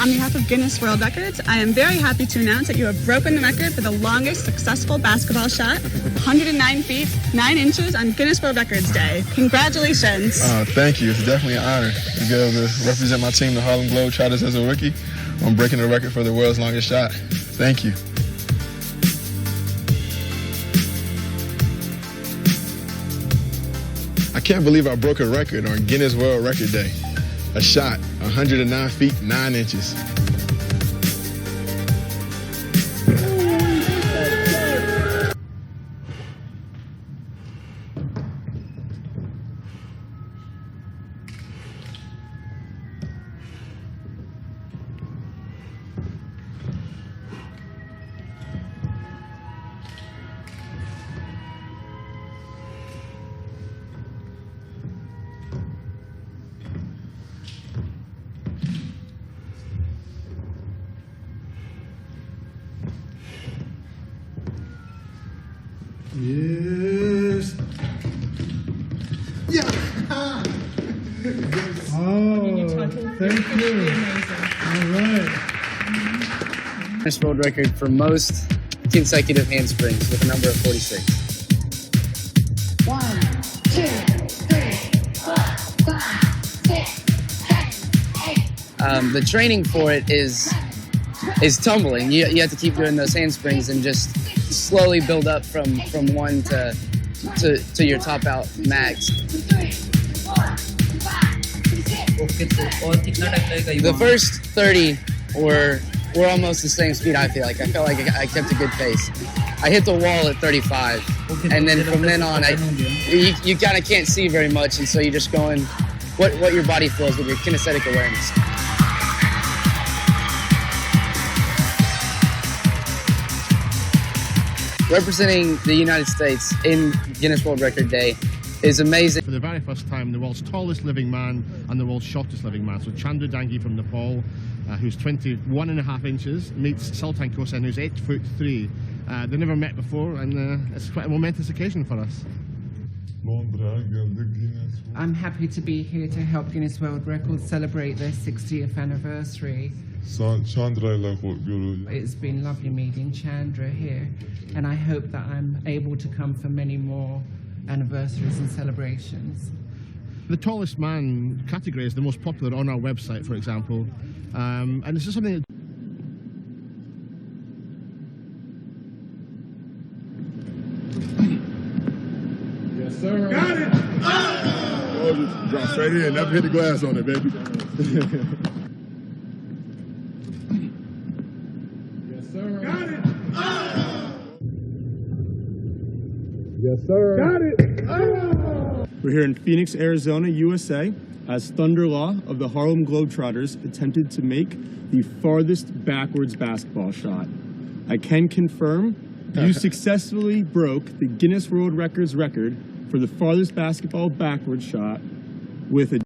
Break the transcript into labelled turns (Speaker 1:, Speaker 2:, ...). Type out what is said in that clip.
Speaker 1: On behalf of Guinness World Records, I am very happy to announce that you have broken the record for the longest successful basketball shot, 109 feet, 9 inches on Guinness World Records Day. Congratulations.
Speaker 2: Thank you. It's definitely an honor to be able to represent my team, the Harlem Globetrotters, as a rookie. I'm breaking the record for the world's longest shot. Thank you. I can't believe I broke a record on Guinness World Record Day. A shot, 109 feet, 9 inches.
Speaker 3: Yes. Yeah. Oh, thank you. All right.
Speaker 4: Guinness World Record for most consecutive handsprings with a number of 46.
Speaker 5: 1, 2, 3, 4, 5, 6, 7, 8.
Speaker 4: The training for it is tumbling. You have to keep doing those handsprings and just slowly build up from 1 to your top out max. The first 30 were almost the same speed. I felt like I kept a good pace. I hit the wall at 35, and then from then on, you kind of can't see very much, and so you're just going what your body feels with your kinesthetic awareness. Representing the United States in Guinness World Record Day is amazing.
Speaker 6: For the very first time, the world's tallest living man and the world's shortest living man. So Chandra Dangi from Nepal, who's 21.5 inches, meets Sultan Kosen, who's 8'3". They never met before, and it's quite a momentous occasion for us.
Speaker 7: I'm happy to be here to help Guinness World Records celebrate their 60th anniversary. It's been lovely meeting Chandra here, and I hope that I'm able to come for many more anniversaries and celebrations.
Speaker 6: The tallest man category is the most popular on our website, for example, and this is something that
Speaker 3: Yes, sir. Got it! Oh, just drop straight in. Never hit the glass on it, baby. Yes, sir. Got it! Yes, sir. Got it!
Speaker 8: We're here in Phoenix, Arizona, USA, as Thunder Law of the Harlem Globetrotters attempted to make the farthest backwards basketball shot. I can confirm you successfully broke the Guinness World Records record for the farthest basketball backwards shot with a